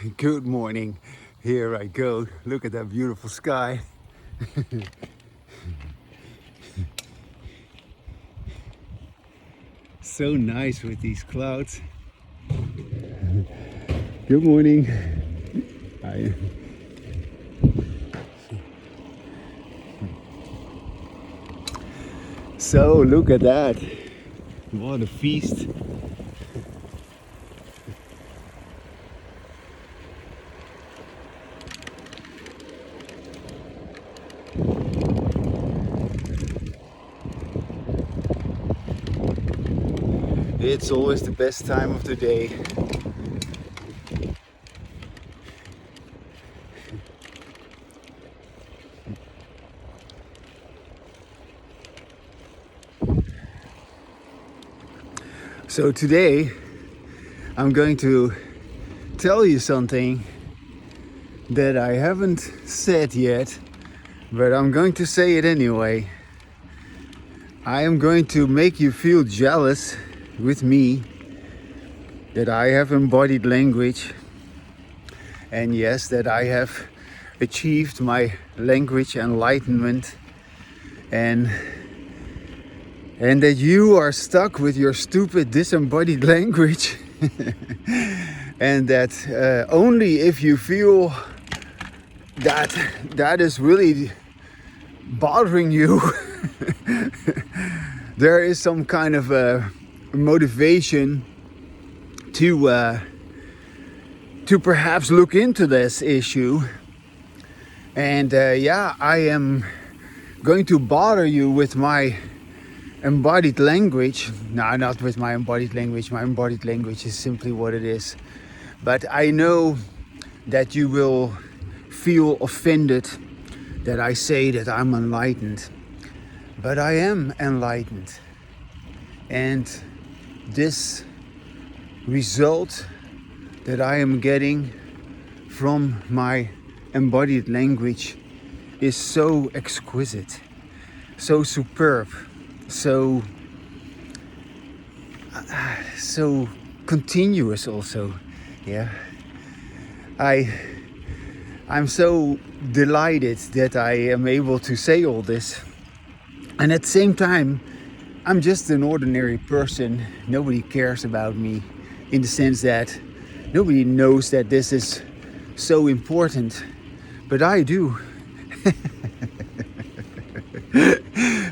Good morning. Here I go. Look at that beautiful sky. So nice with these clouds. Good morning. Hi. So look at that. What a feast. It's always the best time of the day. So today I'm going to tell you something that I haven't said yet, but I'm going to say it anyway. I am going to make you feel jealous with me that I have embodied language, and yes, that I have achieved my language enlightenment, and that you are stuck with your stupid disembodied language. And that only if you feel that that is really bothering you, there is some kind of a motivation to perhaps look into this issue. And yeah, I am going to bother you with my embodied language. No, not with my embodied language. My embodied language is simply what it is. But I know that you will feel offended that I say that I'm enlightened. But I am enlightened. And this result that I am getting from my embodied language is so exquisite, so superb, so continuous also. Yeah, I'm so delighted that I am able to say all this, and at the same time I'm just an ordinary person. Nobody cares about me, in the sense that nobody knows that this is so important, but I do.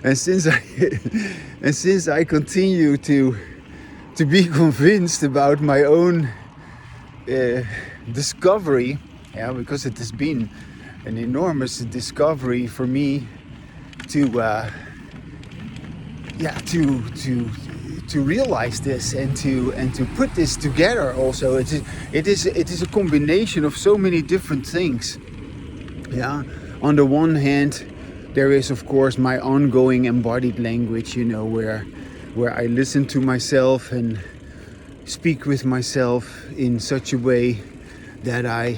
And since I continue to be convinced about my own discovery, yeah, because it has been an enormous discovery for me to realize this and to put this together. Also, it is a combination of so many different things. Yeah, on the one hand, there is of course my ongoing embodied language, where I listen to myself and speak with myself in such a way that I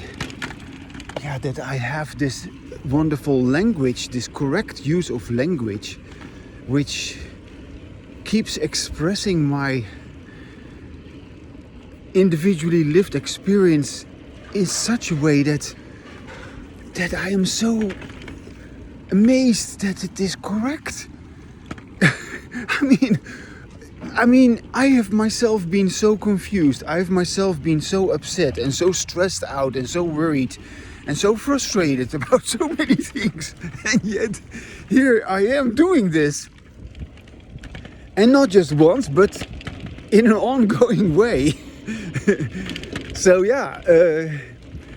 have this wonderful language, this correct use of language, which keeps expressing my individually lived experience in such a way that I am so amazed that it is correct. I mean, I have myself been so confused. I have myself been so upset and so stressed out and so worried and so frustrated about so many things. And yet, here I am doing this. And not just once, but in an ongoing way. So yeah,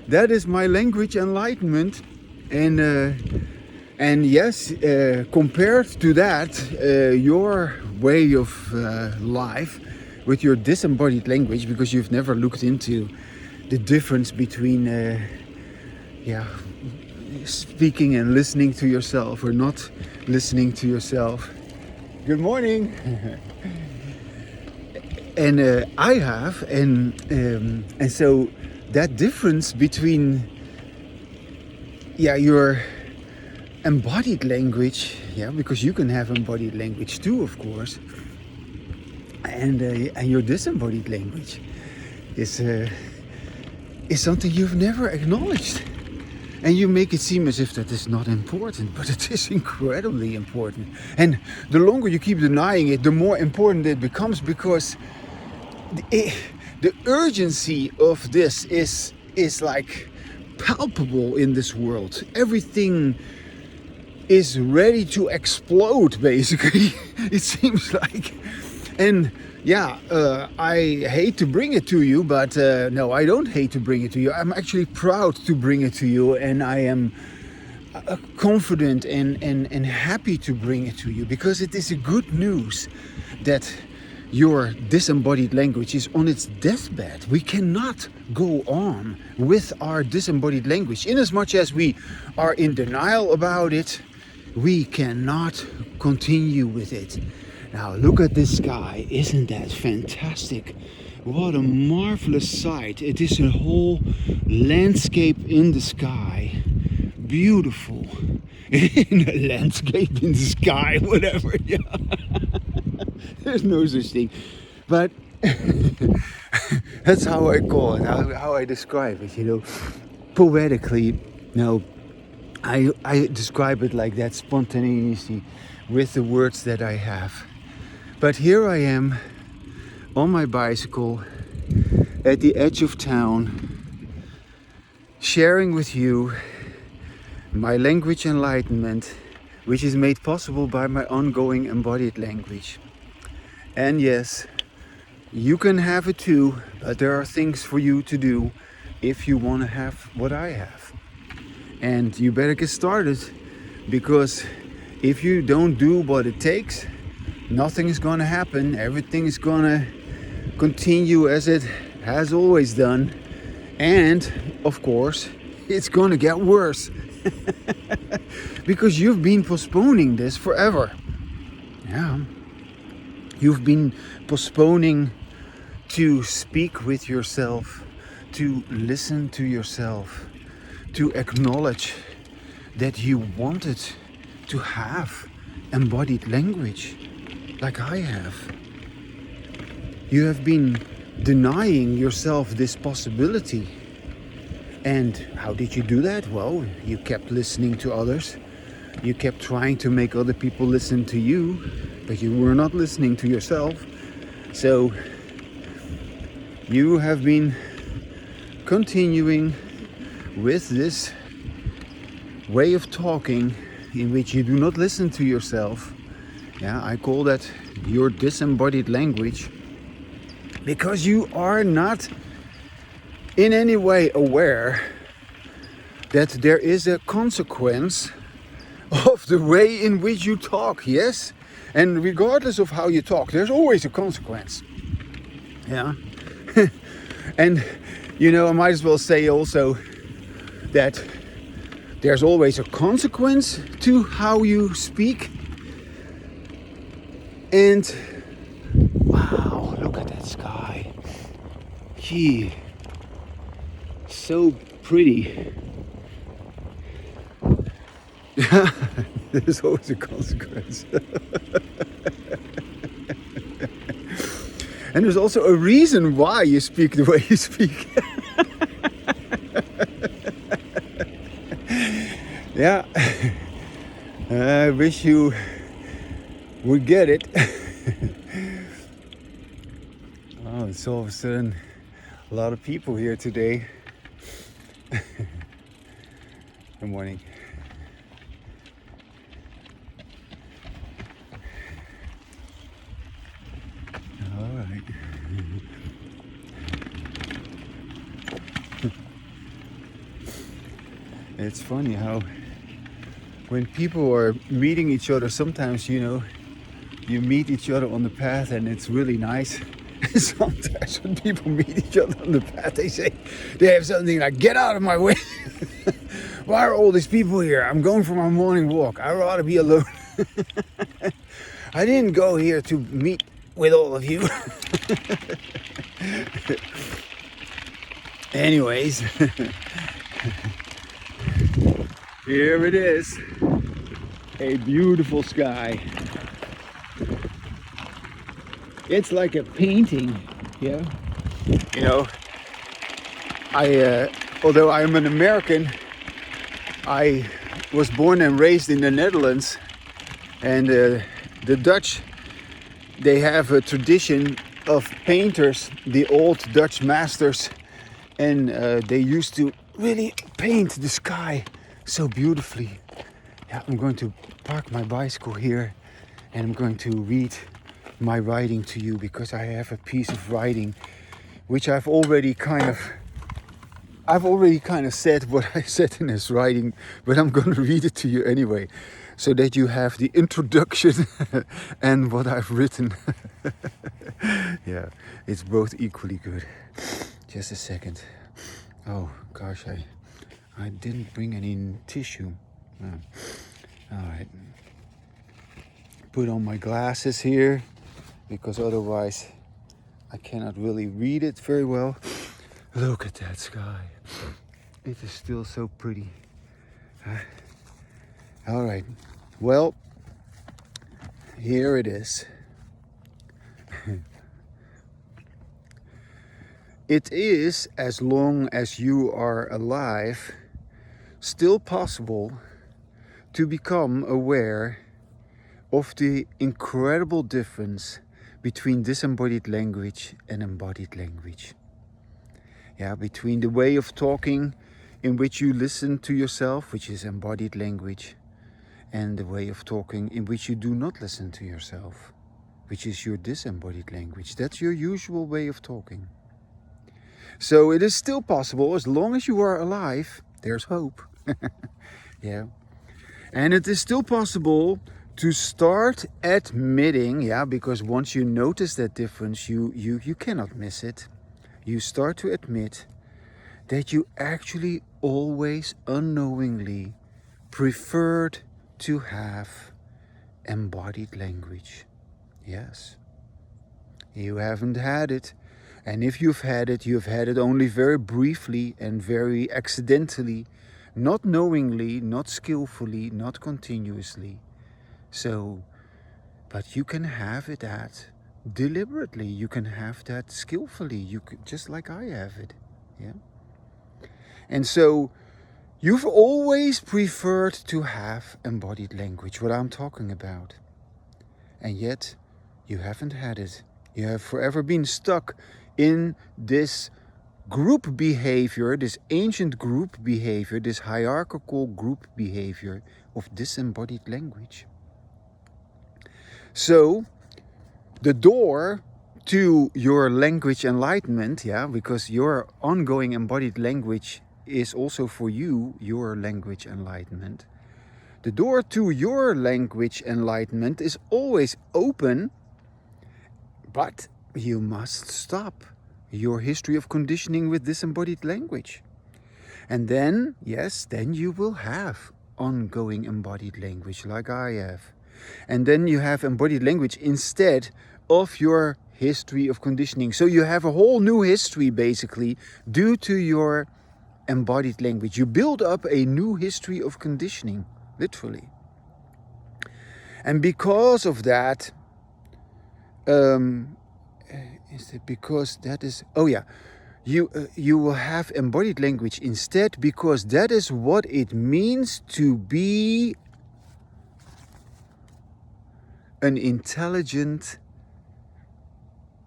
that is my language enlightenment. And yes, compared to that, your way of life with your disembodied language, because you've never looked into the difference between speaking and listening to yourself, or not listening to yourself. Good morning. And I have, and so that difference between your embodied language, because you can have embodied language too, of course, and your disembodied language is is something you've never acknowledged. And you make it seem as if that is not important, but it is incredibly important. And the longer you keep denying it, the more important it becomes, because the urgency of this is like palpable in this world. Everything is ready to explode, basically. It seems like. And yeah, I hate to bring it to you, but no, I don't hate to bring it to you. I'm actually proud to bring it to you, and I am confident and happy to bring it to you, because it is a good news that your disembodied language is on its deathbed. We cannot go on with our disembodied language. In as much as we are in denial about it, we cannot continue with it. Now look at this sky, isn't that fantastic? What a marvelous sight. It is a whole landscape in the sky. Beautiful. In a landscape in the sky, whatever. Yeah. There's no such thing. But that's how I call it, how I describe it, you know. Poetically, no, I describe it like that, spontaneously, with the words that I have. But here I am on my bicycle at the edge of town, sharing with you my language enlightenment, which is made possible by my ongoing embodied language. And yes, you can have it too, but there are things for you to do if you want to have what I have. And you better get started, because if you don't do what it takes, nothing is going to happen. Everything is going to continue as it has always done. And of course, it's going to get worse. Because you've been postponing this forever. Yeah. You've been postponing to speak with yourself, to listen to yourself, to acknowledge that you wanted to have embodied language like I have. You have been denying yourself this possibility. And how did you do that? Well, you kept listening to others. You kept trying to make other people listen to you, but you were not listening to yourself. So you have been continuing with this way of talking in which you do not listen to yourself. Yeah, I call that your disembodied language, because you are not in any way aware that there is a consequence of the way in which you talk, yes? And regardless of how you talk, there's always a consequence. Yeah. And, you know, I might as well say also that there's always a consequence to how you speak. And, wow, look at that sky. Gee, so pretty. Yeah, there's always a consequence. And there's also a reason why you speak the way you speak. Yeah, I wish you would get it. Oh, it's all of a sudden a lot of people here today. Good morning. All right. It's funny how when people are meeting each other, sometimes, you know, you meet each other on the path and it's really nice. Sometimes when people meet each other on the path, they have something like, get out of my way. Why are all these people here? I'm going for my morning walk. I'd rather be alone. I didn't go here to meet with all of you. Anyways, here it is. A beautiful sky. It's like a painting, yeah. You know, Although I am an American, I was born and raised in the Netherlands, and the Dutch, they have a tradition of painters, the old Dutch masters, and they used to really paint the sky so beautifully. Yeah, I'm going to park my bicycle here and I'm going to read my writing to you, because I have a piece of writing which I've already kind of said what I said in this writing, but I'm going to read it to you anyway, so that you have the introduction and what I've written. Yeah, it's both equally good. Just a second. Oh gosh, I didn't bring any tissue. All right. Put on my glasses here, because otherwise I cannot really read it very well. Look at that sky. It is still so pretty. All right. Well, here it is. It is, as long as you are alive, still possible to become aware of the incredible difference between disembodied language and embodied language. Yeah, between the way of talking in which you listen to yourself, which is embodied language, and the way of talking in which you do not listen to yourself, which is your disembodied language. That's your usual way of talking. So it is still possible, as long as you are alive, there's hope. Yeah. And it is still possible to start admitting, yeah, because once you notice that difference, you cannot miss it. You start to admit that you actually always unknowingly preferred to have embodied language. Yes. You haven't had it. And if you've had it, you've had it only very briefly and very accidentally, not knowingly, not skillfully, not continuously. So, but you can have it at deliberately. You can have that skillfully. You could, just like I have it. Yeah. And so you've always preferred to have embodied language, what I'm talking about. And yet you haven't had it. You have forever been stuck in this group behavior, this ancient group behavior, this hierarchical group behavior of disembodied language. So the door to your language enlightenment, yeah, because your ongoing embodied language is also for you your language enlightenment. The door to your language enlightenment is always open, but you must stop your history of conditioning with disembodied language. And then, yes, then you will have ongoing embodied language like I have. And then you have embodied language instead of your history of conditioning. So you have a whole new history basically due to your embodied language. You build up a new history of conditioning, literally. And because of that, is it because that is, oh yeah, you will have embodied language instead, because that is what it means to be an intelligent,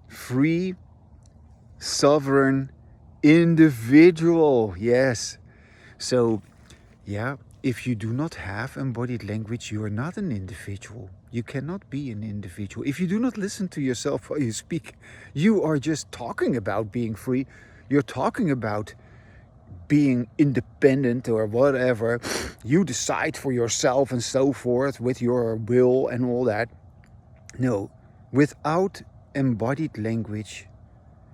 free, sovereign individual. Yes. So, yeah, if you do not have embodied language, you are not an individual. You cannot be an individual. If you do not listen to yourself while you speak, you are just talking about being free. You're talking about being independent or whatever. You decide for yourself and so forth with your will and all that. No, without embodied language,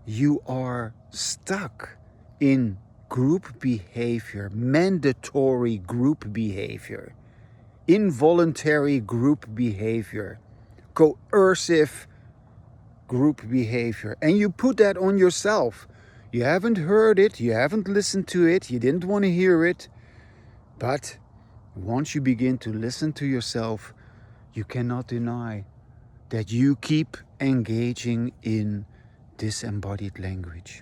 you are stuck in group behavior, mandatory group behavior, involuntary group behavior, coercive group behavior. And you put that on yourself. You haven't heard it, you haven't listened to it, you didn't want to hear it. But once you begin to listen to yourself, you cannot deny that you keep engaging in disembodied language.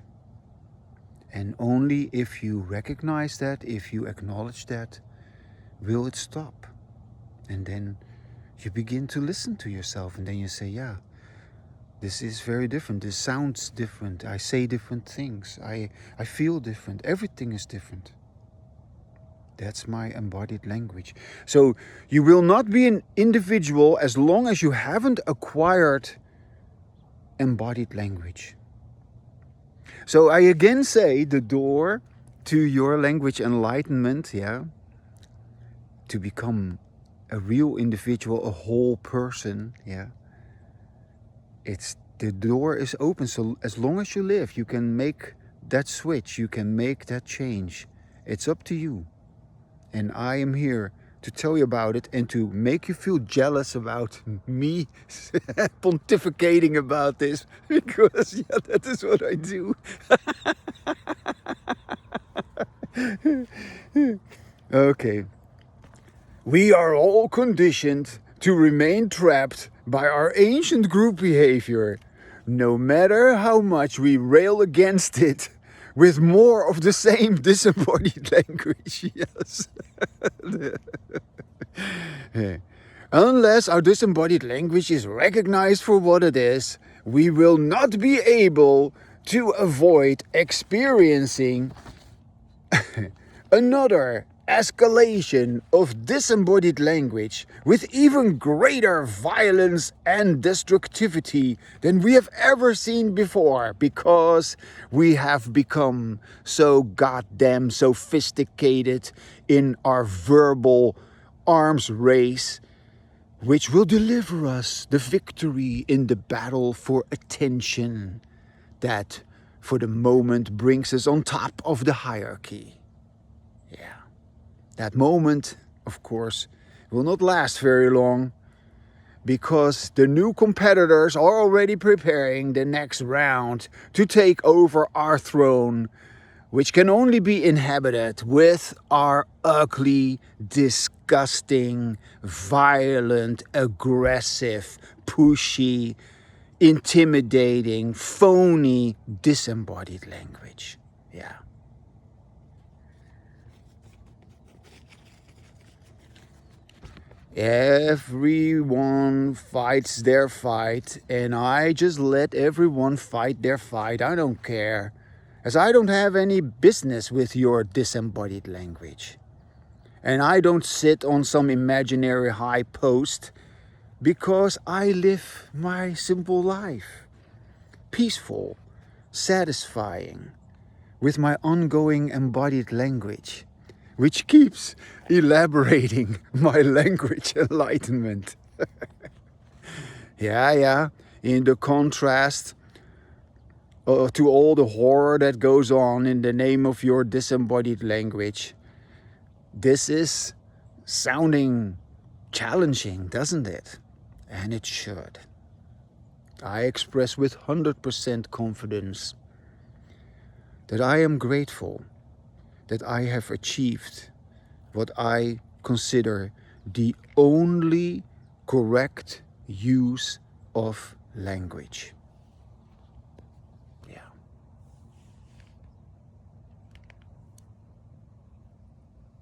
And only if you recognize that, if you acknowledge that, will it stop. And then you begin to listen to yourself, and then you say, yeah, this is very different. This sounds different. I say different things. I feel different. Everything is different. That's my embodied language. So you will not be an individual as long as you haven't acquired embodied language. So I again say the door to your language enlightenment, to become a real individual, a whole person, the door is open. So as long as you live, you can make that switch, you can make that change. It's up to you. And I am here to tell you about it and to make you feel jealous about me pontificating about this, because that is what I do. Okay. We are all conditioned to remain trapped by our ancient group behavior, no matter how much we rail against it with more of the same disembodied language. Yes. Unless our disembodied language is recognized for what it is, we will not be able to avoid experiencing another escalation of disembodied language with even greater violence and destructivity than we have ever seen before, because we have become so goddamn sophisticated in our verbal arms race, which will deliver us the victory in the battle for attention that for the moment brings us on top of the hierarchy. That moment, of course, will not last very long, because the new competitors are already preparing the next round to take over our throne, which can only be inhabited with our ugly, disgusting, violent, aggressive, pushy, intimidating, phony, disembodied language. Everyone fights their fight, and I just let everyone fight their fight. I don't care, as I don't have any business with your disembodied language. And I don't sit on some imaginary high post, because I live my simple life, peaceful, satisfying, with my ongoing embodied language, which keeps elaborating my language enlightenment. In the contrast to all the horror that goes on in the name of your disembodied language, this is sounding challenging, doesn't it? And it should. I express with 100% confidence that I am grateful that I have achieved what I consider the only correct use of language.